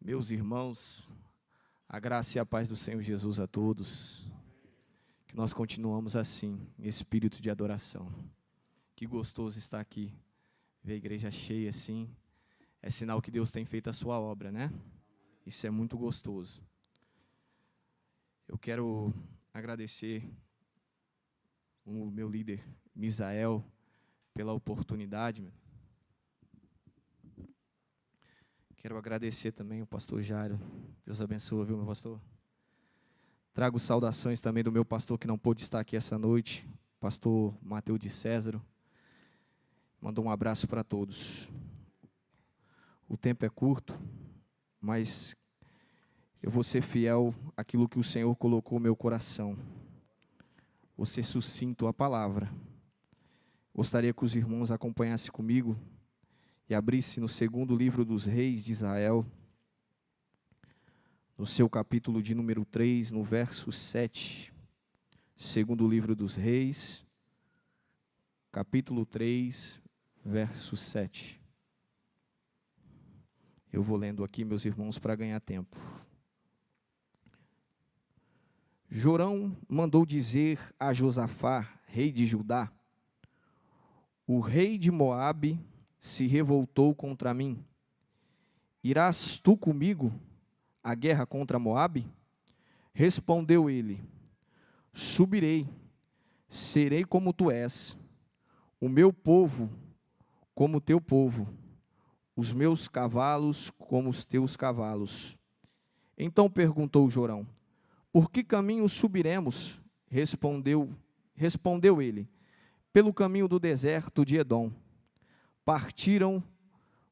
Meus irmãos, a graça e a paz do Senhor Jesus a todos. Que nós continuamos assim, em espírito de adoração. Que gostoso estar aqui, ver a igreja cheia assim. É sinal que Deus tem feito a sua obra, né? Isso é muito gostoso. Eu quero agradecer o meu líder, Misael, pela oportunidade. Quero agradecer também o pastor Jairo. Deus abençoe, viu, meu pastor? Trago saudações também do meu pastor que não pôde estar aqui essa noite, pastor Mateus de Césaro. Mandou um abraço para todos. O tempo é curto, mas eu vou ser fiel àquilo que o Senhor colocou no meu coração. Vou ser sucinto à palavra. Gostaria que os irmãos acompanhassem comigo e abrissem no segundo livro dos reis de Israel, no seu capítulo de número 3, no verso 7. Segundo livro dos reis, capítulo 3, verso 7. Eu vou lendo aqui, meus irmãos, para ganhar tempo. Jorão mandou dizer a Josafá, rei de Judá: o rei de Moabe se revoltou contra mim. Irás tu comigo à guerra contra Moabe? Respondeu ele: subirei, serei como tu és, o meu povo como teu povo, os meus cavalos como os teus cavalos. Então perguntou Jorão: por que caminho subiremos? Respondeu ele: pelo caminho do deserto de Edom. Partiram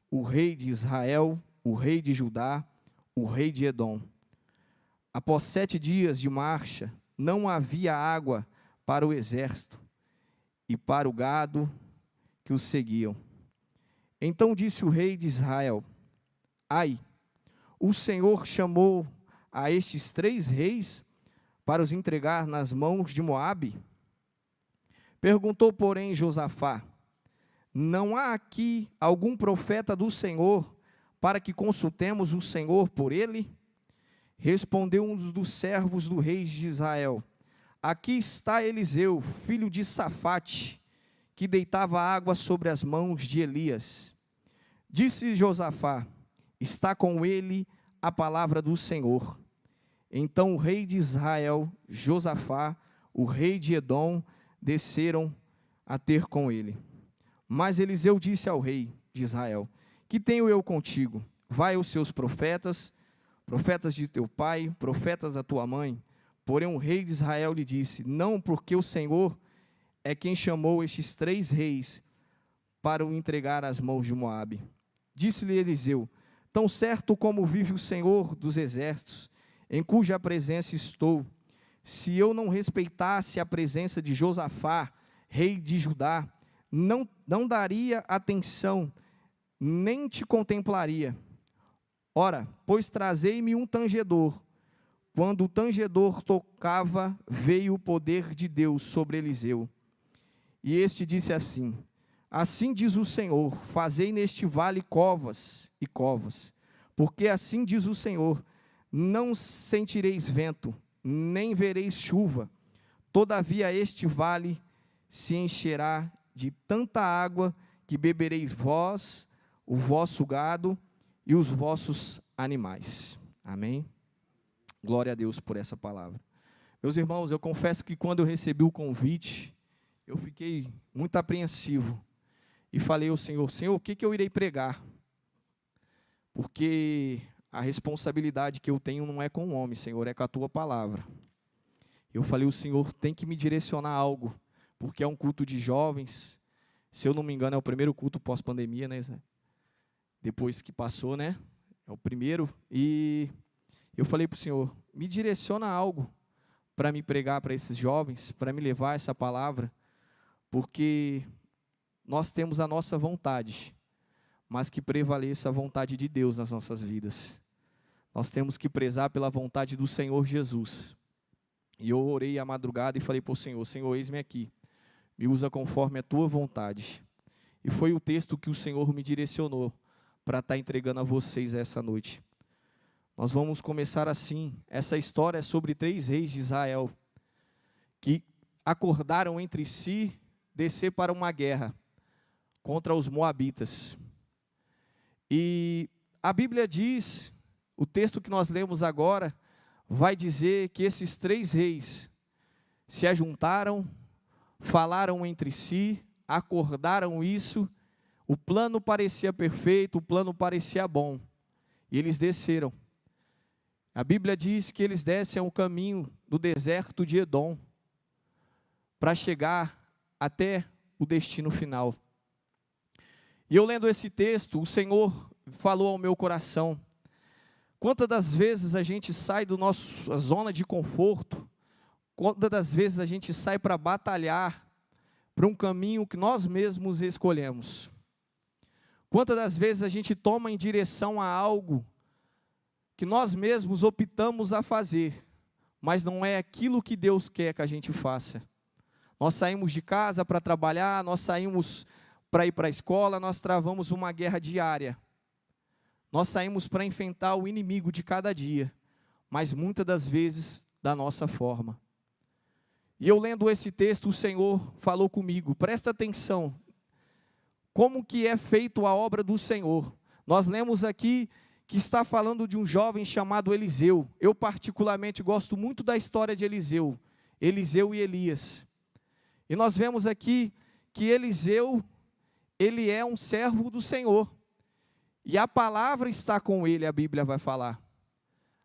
o rei de Israel, o rei de Judá, o rei de Edom. Após 7 dias de marcha, não havia água para o exército e para o gado que os seguiam. Então disse o rei de Israel: ai, o Senhor chamou a estes 3 reis para os entregar nas mãos de Moabe? Perguntou, porém, Josafá: não há aqui algum profeta do Senhor para que consultemos o Senhor por ele? Respondeu um dos servos do rei de Israel: aqui está Eliseu, filho de Safate, que deitava água sobre as mãos de Elias. Disse Josafá: está com ele a palavra do Senhor. Então o rei de Israel, Josafá, o rei de Edom, desceram a ter com ele. Mas Eliseu disse ao rei de Israel: que tenho eu contigo? Vai aos seus profetas, profetas de teu pai, profetas da tua mãe. Porém o rei de Israel lhe disse: não, porque o Senhor é quem chamou estes 3 reis para o entregar às mãos de Moabe. Disse-lhe Eliseu: tão certo como vive o Senhor dos exércitos, em cuja presença estou, se eu não respeitasse a presença de Josafá, rei de Judá, não daria atenção, nem te contemplaria. Ora, pois trazei-me um tangedor. Quando o tangedor tocava, veio o poder de Deus sobre Eliseu. E este disse assim: assim diz o Senhor, fazei neste vale covas e covas, porque assim diz o Senhor, não sentireis vento, nem vereis chuva, todavia este vale se encherá de tanta água que bebereis vós, o vosso gado e os vossos animais. Amém? Glória a Deus por essa palavra. Meus irmãos, eu confesso que quando eu recebi o convite, eu fiquei muito apreensivo e falei ao Senhor: Senhor, o que eu irei pregar? Porque a responsabilidade que eu tenho não é com o homem, Senhor, é com a tua palavra. Eu falei: o Senhor tem que me direcionar algo, porque é um culto de jovens. Se eu não me engano, é o primeiro culto pós-pandemia, né? Depois que passou, né? É o primeiro. E eu falei para o Senhor: me direciona algo para me pregar para esses jovens, para me levar essa palavra, porque nós temos a nossa vontade, mas que prevaleça a vontade de Deus nas nossas vidas. Nós temos que prezar pela vontade do Senhor Jesus. E eu orei à madrugada e falei para o Senhor: Senhor, eis-me aqui, me usa conforme a tua vontade. E foi o texto que o Senhor me direcionou para estar entregando a vocês essa noite. Nós vamos começar assim. Essa história é sobre 3 reis de Israel, que acordaram entre si descer para uma guerra contra os moabitas. E a Bíblia diz, o texto que nós lemos agora, vai dizer que esses 3 reis se ajuntaram, falaram entre si, acordaram isso, o plano parecia perfeito, o plano parecia bom, e eles desceram. A Bíblia diz que eles descem o caminho do deserto de Edom, para chegar até o destino final. E eu lendo esse texto, o Senhor falou ao meu coração, quantas das vezes a gente sai da nossa zona de conforto, quantas das vezes a gente sai para batalhar, para um caminho que nós mesmos escolhemos. Quantas das vezes a gente toma em direção a algo que nós mesmos optamos a fazer, mas não é aquilo que Deus quer que a gente faça. Nós saímos de casa para trabalhar, nós saímos para ir para a escola, nós travamos uma guerra diária. Nós saímos para enfrentar o inimigo de cada dia, mas muitas das vezes da nossa forma. E eu lendo esse texto, o Senhor falou comigo, presta atenção, como que é feito a obra do Senhor. Nós lemos aqui que está falando de um jovem chamado Eliseu. Eu particularmente gosto muito da história de Eliseu e Elias. E nós vemos aqui que Eliseu, ele é um servo do Senhor. E a palavra está com ele, a Bíblia vai falar.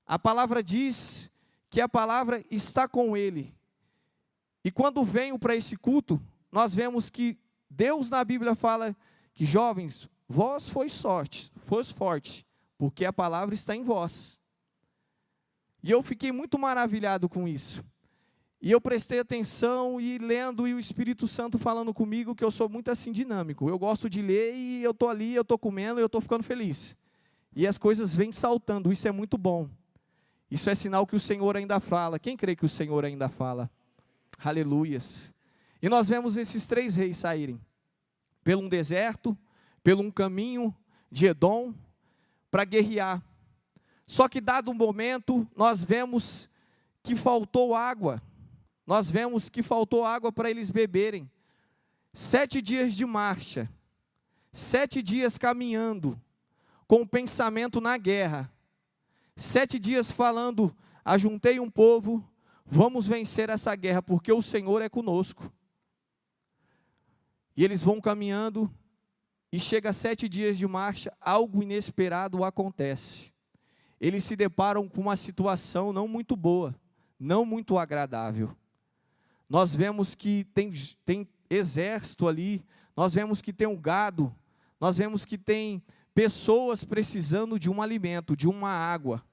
A palavra diz que a palavra está com ele. E quando venho para esse culto, nós vemos que Deus na Bíblia fala que jovens, vós fois forte, porque a palavra está em vós. E eu fiquei muito maravilhado com isso. E eu prestei atenção e lendo, e o Espírito Santo falando comigo, que eu sou muito assim dinâmico. Eu gosto de ler e eu estou ali, eu estou comendo, eu estou ficando feliz. E as coisas vêm saltando, isso é muito bom. Isso é sinal que o Senhor ainda fala. Quem crê que o Senhor ainda fala? Aleluias. E nós vemos esses 3 reis saírem pelo um deserto, pelo um caminho de Edom, para guerrear. Só que dado um momento, nós vemos que faltou água. Nós vemos que faltou água para eles beberem. 7 dias de marcha, 7 dias caminhando, com o pensamento na guerra. 7 dias falando, ajuntei um povo, vamos vencer essa guerra, porque o Senhor é conosco. E eles vão caminhando, e chega a 7 dias de marcha, algo inesperado acontece. Eles se deparam com uma situação não muito boa, não muito agradável. Nós vemos que tem exército ali, nós vemos que tem um gado, nós vemos que tem pessoas precisando de um alimento, de uma água.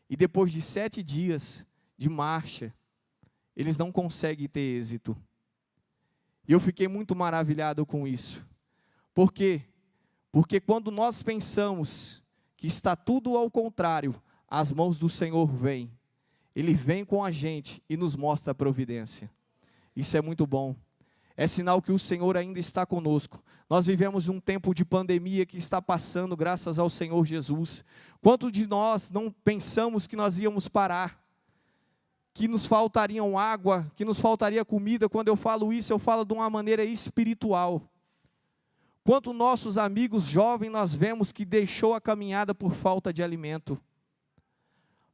E depois de 7 dias de marcha, eles não conseguem ter êxito. E eu fiquei muito maravilhado com isso. Por quê? Porque quando nós pensamos que está tudo ao contrário, as mãos do Senhor vêm. Ele vem com a gente e nos mostra a providência. Isso é muito bom. É sinal que o Senhor ainda está conosco. Nós vivemos um tempo de pandemia que está passando graças ao Senhor Jesus. Quanto de nós não pensamos que nós íamos parar? Que nos faltariam água, que nos faltaria comida? Quando eu falo isso, eu falo de uma maneira espiritual. Quanto nossos amigos jovens nós vemos que deixou a caminhada por falta de alimento.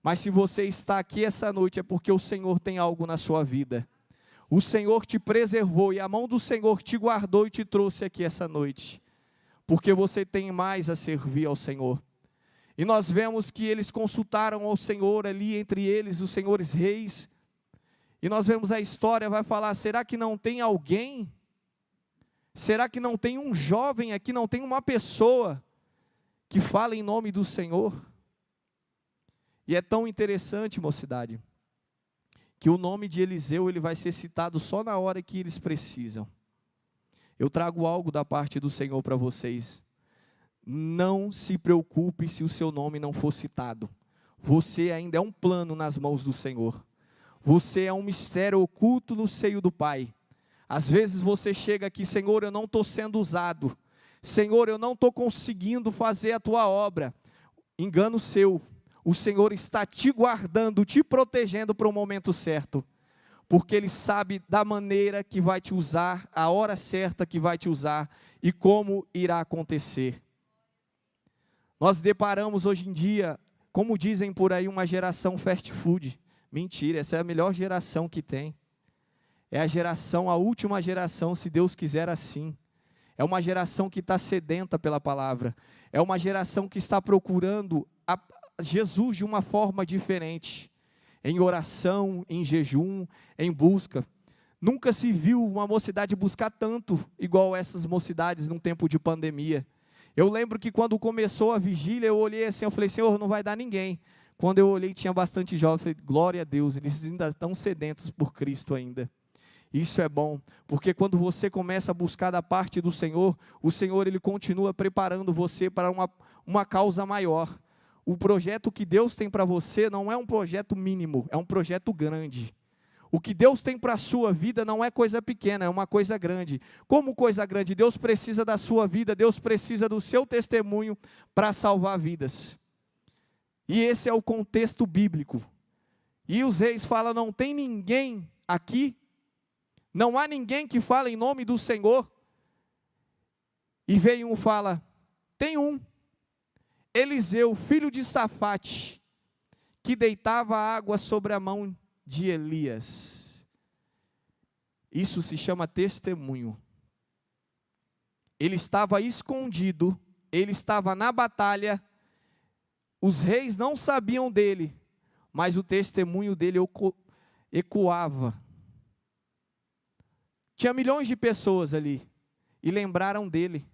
Mas se você está aqui essa noite é porque o Senhor tem algo na sua vida. O Senhor te preservou e a mão do Senhor te guardou e te trouxe aqui essa noite. Porque você tem mais a servir ao Senhor. E nós vemos que eles consultaram ao Senhor ali, entre eles, os senhores reis. E nós vemos a história, vai falar, será que não tem alguém? Será que não tem um jovem aqui, não tem uma pessoa que fala em nome do Senhor? E é tão interessante, mocidade, que o nome de Eliseu ele vai ser citado só na hora que eles precisam. Eu trago algo da parte do Senhor para vocês. Não se preocupe se o seu nome não for citado. Você ainda é um plano nas mãos do Senhor. Você é um mistério oculto no seio do Pai. Às vezes você chega aqui, Senhor, eu não estou sendo usado. Senhor, eu não estou conseguindo fazer a tua obra. Engano seu. o Senhor está te guardando, te protegendo para o momento certo, porque Ele sabe da maneira que vai te usar, a hora certa que vai te usar e como irá acontecer. Nós deparamos hoje em dia, como dizem por aí, uma geração fast food. Mentira, essa é a melhor geração que tem. É a última geração, se Deus quiser assim. É uma geração que está sedenta pela palavra. É uma geração que está procurando Jesus de uma forma diferente. Em oração, em jejum, em busca. Nunca se viu uma mocidade buscar tanto, igual essas mocidades num tempo de pandemia. Eu lembro que quando começou a vigília, eu olhei assim, eu falei, Senhor, não vai dar ninguém. Quando eu olhei, tinha bastante jovens, eu falei, glória a Deus, eles ainda estão sedentos por Cristo ainda. Isso é bom, porque quando você começa a buscar da parte do Senhor, o Senhor Ele continua preparando você para uma causa maior. O projeto que Deus tem para você não é um projeto mínimo, é um projeto grande. O que Deus tem para a sua vida não é coisa pequena, é uma coisa grande. Como coisa grande, Deus precisa da sua vida, Deus precisa do seu testemunho para salvar vidas. E esse é o contexto bíblico. E os reis falam, não tem ninguém aqui, não há ninguém que fala em nome do Senhor. E veio um e fala, tem um, Eliseu, filho de Safate, que deitava água sobre a mão de Elias. Isso se chama testemunho. Ele estava escondido, ele estava na batalha, os reis não sabiam dele, mas o testemunho dele ecoava. Tinha milhões de pessoas ali, e lembraram dele.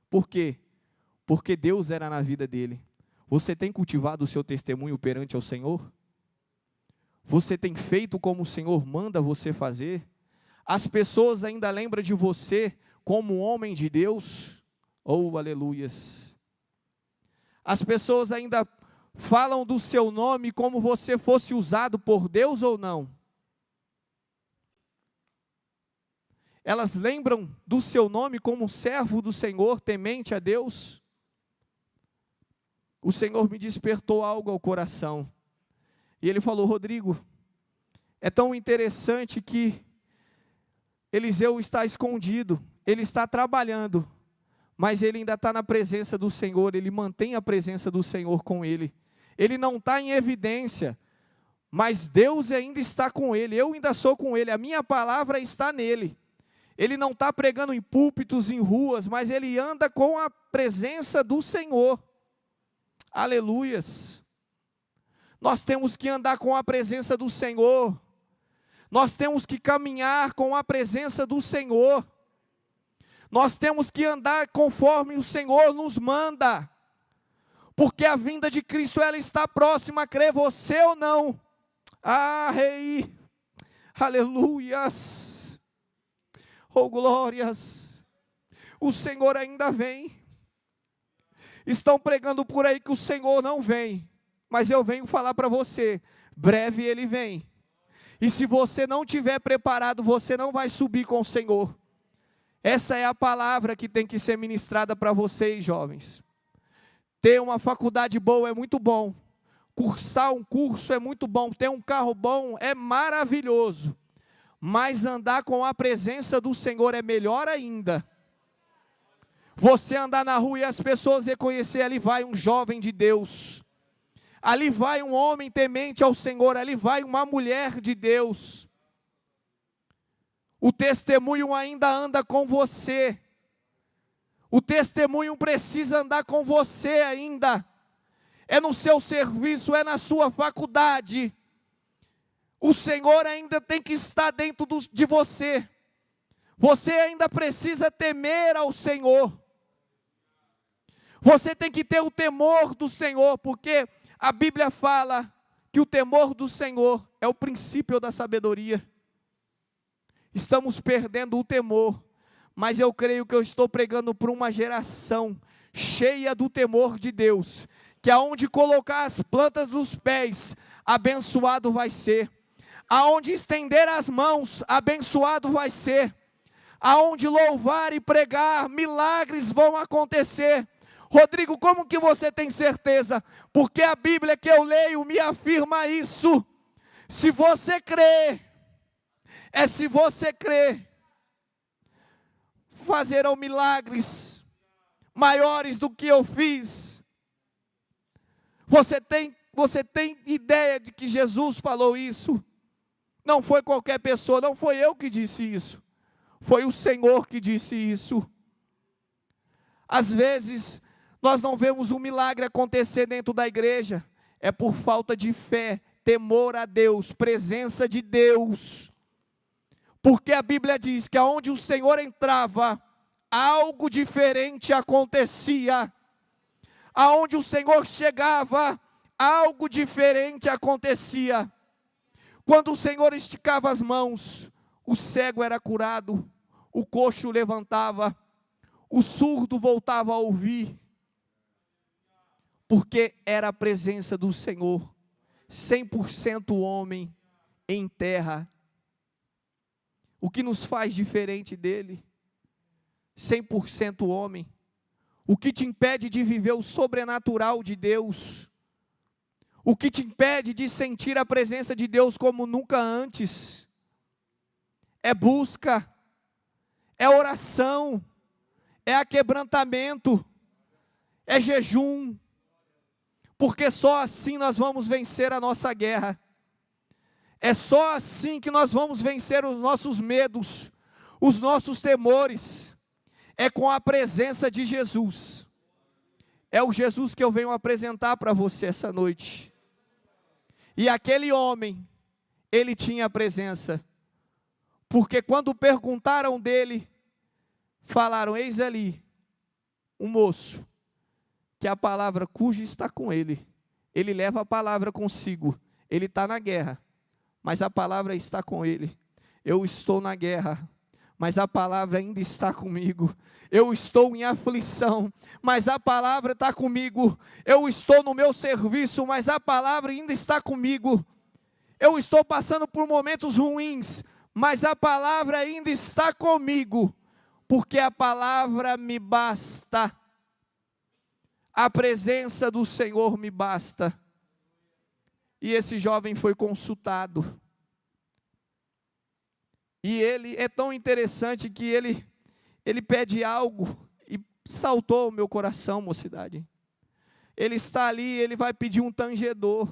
Por quê? Porque Deus era na vida dele. Você tem cultivado o seu testemunho perante ao Senhor? Você tem feito como o Senhor manda você fazer? As pessoas ainda lembram de você como homem de Deus? Oh, aleluias! As pessoas ainda falam do seu nome como você fosse usado por Deus ou não? Elas lembram do seu nome como servo do Senhor, temente a Deus? O Senhor me despertou algo ao coração. E Ele falou, Rodrigo, é tão interessante que Eliseu está escondido, ele está trabalhando, mas ele ainda está na presença do Senhor, ele mantém a presença do Senhor com ele. Ele não está em evidência, mas Deus ainda está com ele, eu ainda sou com ele, a minha palavra está nele. Ele não está pregando em púlpitos, em ruas, mas ele anda com a presença do Senhor. Aleluias! Nós temos que andar com a presença do Senhor. Nós temos que caminhar com a presença do Senhor. Nós temos que andar conforme o Senhor nos manda. Porque a vinda de Cristo, ela está próxima, crê você ou não. Ah, Rei! Aleluias! Oh, glórias! O Senhor ainda vem. Estão pregando por aí que o Senhor não vem. Mas eu venho falar para você, breve Ele vem. E se você não estiver preparado, você não vai subir com o Senhor. Essa é a palavra que tem que ser ministrada para vocês, jovens. Ter uma faculdade boa é muito bom. Cursar um curso é muito bom. Ter um carro bom é maravilhoso. Mas andar com a presença do Senhor é melhor ainda. Você andar na rua e as pessoas reconhecer, ali vai um jovem de Deus. Ali vai um homem temente ao Senhor, ali vai uma mulher de Deus. O testemunho ainda anda com você. O testemunho precisa andar com você ainda. É no seu serviço, é na sua faculdade. O Senhor ainda tem que estar dentro de você. Você ainda precisa temer ao Senhor. Você tem que ter o temor do Senhor, porque a Bíblia fala que o temor do Senhor é o princípio da sabedoria. Estamos perdendo o temor, mas eu creio que eu estou pregando para uma geração cheia do temor de Deus, que aonde colocar as plantas dos pés, abençoado vai ser. Aonde estender as mãos, abençoado vai ser. Aonde louvar e pregar, milagres vão acontecer. Rodrigo, como que você tem certeza? Porque a Bíblia que eu leio me afirma isso. Se você crê, se você crê, fazerão milagres maiores do que eu fiz. Você tem ideia de que Jesus falou isso? Não foi qualquer pessoa, não foi eu que disse isso. Foi o Senhor que disse isso. Às vezes, nós não vemos um milagre acontecer dentro da igreja, é por falta de fé, temor a Deus, presença de Deus. Porque a Bíblia diz que aonde o Senhor entrava, algo diferente acontecia. Aonde o Senhor chegava, algo diferente acontecia. Quando o Senhor esticava as mãos, o cego era curado, o coxo levantava, o surdo voltava a ouvir, porque era a presença do Senhor, 100% homem em terra. O que nos faz diferente dele? 100% homem. O que te impede de viver o sobrenatural de Deus? O que te impede de sentir a presença de Deus como nunca antes? É busca, é oração, é aquebrantamento, é jejum, porque só assim nós vamos vencer a nossa guerra. É só assim que nós vamos vencer os nossos medos, os nossos temores. É com a presença de Jesus. É o Jesus que eu venho apresentar para você essa noite. E aquele homem, ele tinha presença, porque quando perguntaram dele, falaram: eis ali um moço, que a palavra cuja está com ele, ele leva a palavra consigo, ele está na guerra, mas a palavra está com ele. Eu estou na guerra, mas a palavra ainda está comigo. Eu estou em aflição, mas a palavra está comigo. Eu estou no meu serviço, mas a palavra ainda está comigo. Eu estou passando por momentos ruins, mas a palavra ainda está comigo, porque a palavra me basta. A presença do Senhor me basta. E esse jovem foi consultado. E ele é tão interessante que ele pede algo e saltou o meu coração, mocidade. Ele está ali, ele vai pedir um tangedor.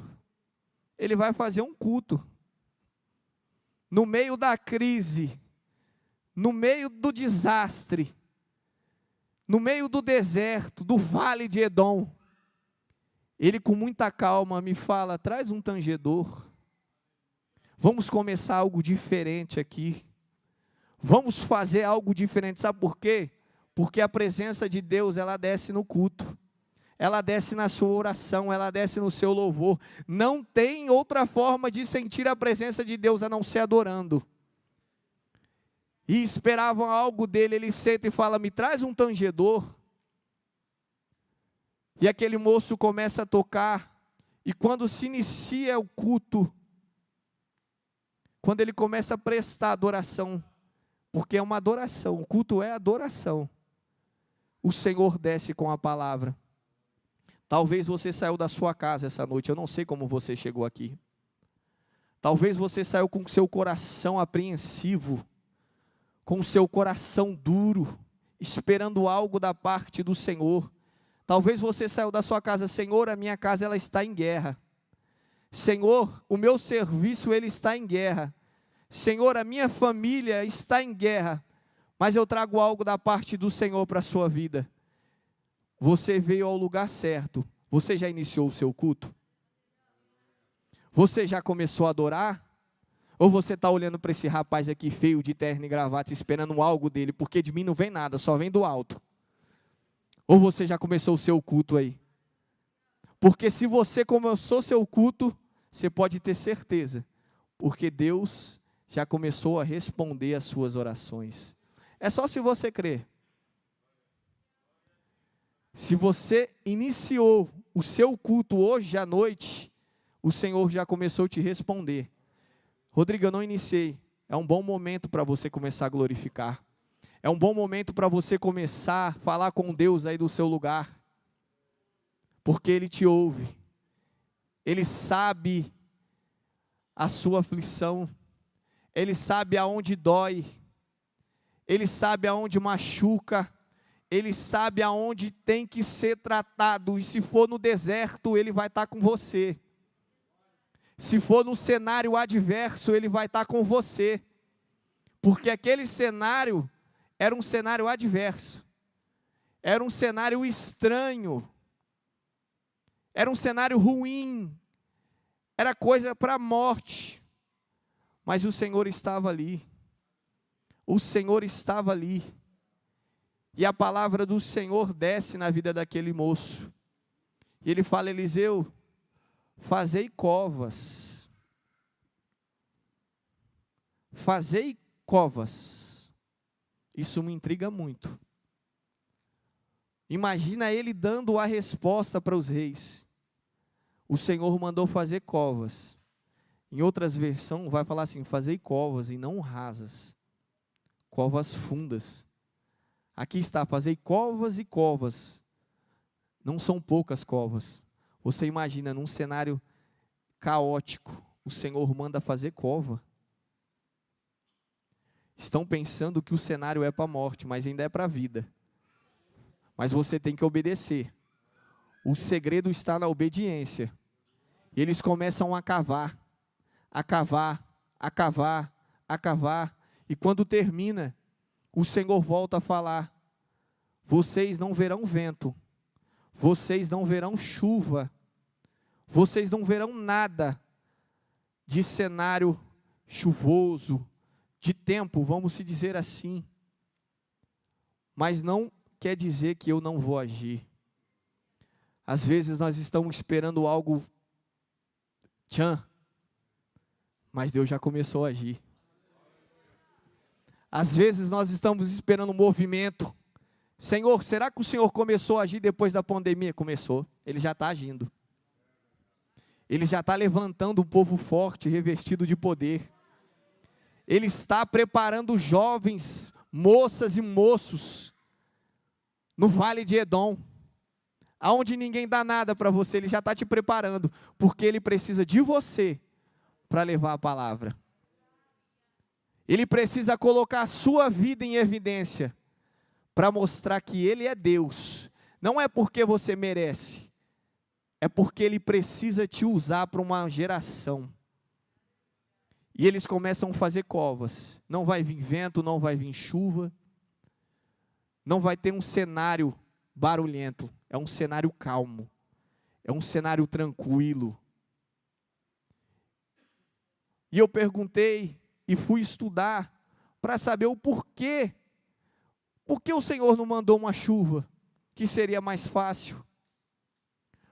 Ele vai fazer um culto. No meio da crise, no meio do desastre, no meio do deserto, do vale de Edom. Ele com muita calma me fala: traz um tangedor. Vamos começar algo diferente aqui. Vamos fazer algo diferente. Sabe por quê? Porque a presença de Deus, ela desce no culto. Ela desce na sua oração, ela desce no seu louvor. Não tem outra forma de sentir a presença de Deus a não ser adorando. E esperavam algo dele, ele senta e fala: me traz um tangedor. E aquele moço começa a tocar, e quando se inicia o culto, quando ele começa a prestar adoração, porque é uma adoração, o culto é adoração, o Senhor desce com a palavra. Talvez você saiu da sua casa essa noite, eu não sei como você chegou aqui. Talvez você saiu com o seu coração apreensivo, com o seu coração duro, esperando algo da parte do Senhor. Talvez você saiu da sua casa: Senhor, a minha casa ela está em guerra. Senhor, o meu serviço ele está em guerra. Senhor, a minha família está em guerra. Mas eu trago algo da parte do Senhor para a sua vida. Você veio ao lugar certo. Você já iniciou o seu culto? Você já começou a adorar? Ou você está olhando para esse rapaz aqui feio de terno e gravata, esperando algo dele, porque de mim não vem nada, só vem do alto? Ou você já começou o seu culto aí? Porque se você começou seu culto, você pode ter certeza, porque Deus já começou a responder as suas orações. É só se você crer. Se você iniciou o seu culto hoje à noite, o Senhor já começou a te responder. Rodrigo, eu não iniciei. É um bom momento para você começar a glorificar. É um bom momento para você começar a falar com Deus aí do seu lugar. porque Ele te ouve, Ele sabe a sua aflição, Ele sabe aonde dói, Ele sabe aonde machuca, Ele sabe aonde tem que ser tratado, e se for no deserto, Ele vai estar com você. Se for no cenário adverso, Ele vai estar com você, porque aquele cenário era um cenário adverso, era um cenário estranho, era um cenário ruim, era coisa para a morte, mas o Senhor estava ali, o Senhor estava ali, e a palavra do Senhor desce na vida daquele moço, e ele fala: Eliseu, fazei covas, fazei covas. Isso me intriga muito. Imagina ele dando a resposta para os reis. O Senhor mandou fazer covas. Em outras versões vai falar assim: fazei covas e não rasas, covas fundas. Aqui está: fazei covas e covas. Não são poucas covas. Você imagina, num cenário caótico, o Senhor manda fazer cova. Estão pensando que o cenário é para a morte, mas ainda é para a vida. Mas você tem que obedecer. O segredo está na obediência. E eles começam a cavar, a cavar, a cavar, a cavar. E quando termina, o Senhor volta a falar: vocês não verão vento, vocês não verão chuva, vocês não verão nada de cenário chuvoso, de tempo, vamos se dizer assim. Mas não quer dizer que eu não vou agir. Às vezes nós estamos esperando algo, mas Deus já começou a agir. Às vezes nós estamos esperando um movimento. Senhor, será que o Senhor começou a agir depois da pandemia? Começou, Ele já está agindo. Ele já está levantando um povo forte, revestido de poder. Ele está preparando jovens, moças e moços, no Vale de Edom, aonde ninguém dá nada para você. Ele já está te preparando, porque Ele precisa de você, para levar a palavra. Ele precisa colocar a sua vida em evidência, para mostrar que Ele é Deus. Não é porque você merece, é porque Ele precisa te usar para uma geração. E eles começam a fazer covas. Não vai vir vento, não vai vir chuva, não vai ter um cenário barulhento, é um cenário calmo, é um cenário tranquilo. E eu perguntei e fui estudar para saber o porquê. Por que o Senhor não mandou uma chuva, que seria mais fácil?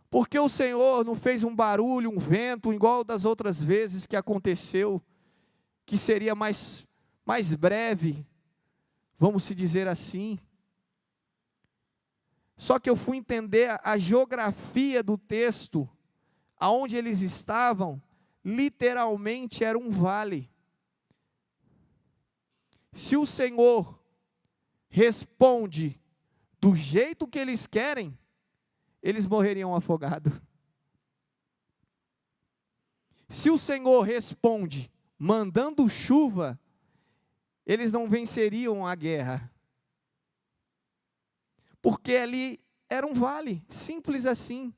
Por que o Senhor não fez um barulho, um vento, igual das outras vezes que aconteceu, que seria mais breve, vamos se dizer assim? Só que eu fui entender a geografia do texto, aonde eles estavam, literalmente era um vale. Se o Senhor responde do jeito que eles querem, eles morreriam afogados. Se o Senhor responde mandando chuva, eles não venceriam a guerra. Porque ali era um vale, simples assim.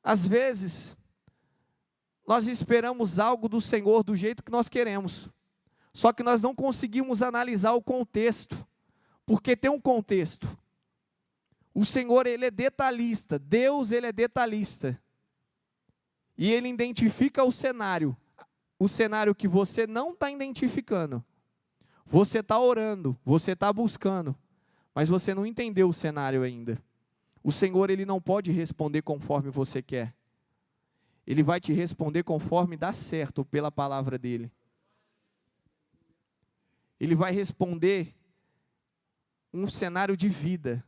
Às vezes, nós esperamos algo do Senhor do jeito que nós queremos, só que nós não conseguimos analisar o contexto, porque tem um contexto. O Senhor, Ele é detalhista, Deus, Ele é detalhista, e Ele identifica o cenário que você não está identificando. Você está orando, você está buscando, mas você não entendeu o cenário ainda. O Senhor, Ele não pode responder conforme você quer. Ele vai te responder conforme dá certo pela palavra dEle. Ele vai responder um cenário de vida,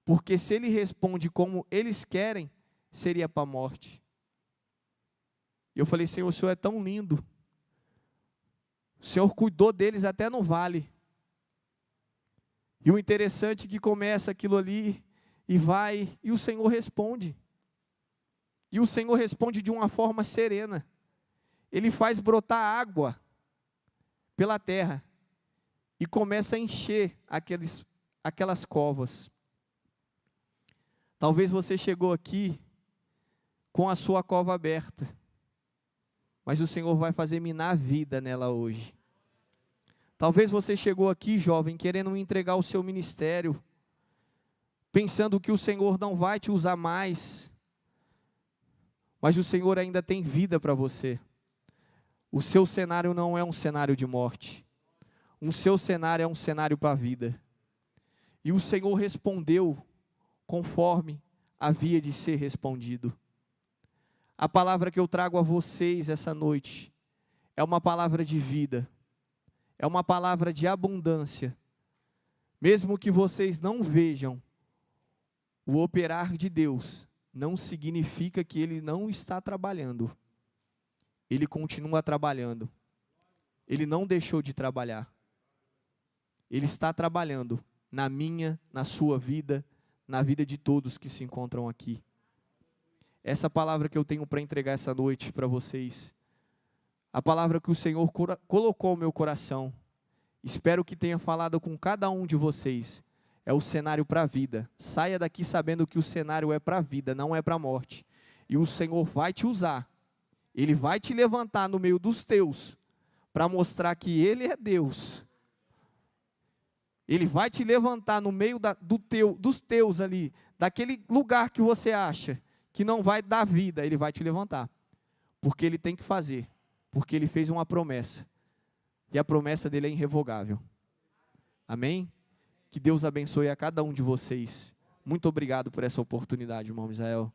porque se Ele responde como eles querem, seria para a morte. E eu falei: Senhor, o Senhor é tão lindo. O Senhor cuidou deles até no vale. E o interessante é que começa aquilo ali, e o Senhor responde. E o Senhor responde de uma forma serena. Ele faz brotar água pela terra e começa a encher aquelas covas. Talvez você chegou aqui com a sua cova aberta, mas o Senhor vai fazer minar a vida nela hoje. Talvez você chegou aqui, jovem, querendo entregar o seu ministério, pensando que o Senhor não vai te usar mais, mas o Senhor ainda tem vida para você. O seu cenário não é um cenário de morte, o seu cenário é um cenário para a vida. E o Senhor respondeu conforme havia de ser respondido. A palavra que eu trago a vocês essa noite é uma palavra de vida, é uma palavra de abundância. Mesmo que vocês não vejam o operar de Deus, não significa que Ele não está trabalhando. Ele continua trabalhando. Ele não deixou de trabalhar. Ele está trabalhando na minha, na sua vida, na vida de todos que se encontram aqui. Essa palavra que eu tenho para entregar essa noite para vocês, a palavra que o Senhor colocou no meu coração, espero que tenha falado com cada um de vocês, é o cenário para a vida. Saia daqui sabendo que o cenário é para a vida, não é para a morte. E o Senhor vai te usar, Ele vai te levantar no meio dos teus, para mostrar que Ele é Deus. Ele vai te levantar no meio dos teus ali, daquele lugar que você acha que não vai dar vida, Ele vai te levantar. Porque Ele tem que fazer, porque Ele fez uma promessa. E a promessa dEle é irrevogável. Amém? Que Deus abençoe a cada um de vocês. Muito obrigado por essa oportunidade, irmão Misael.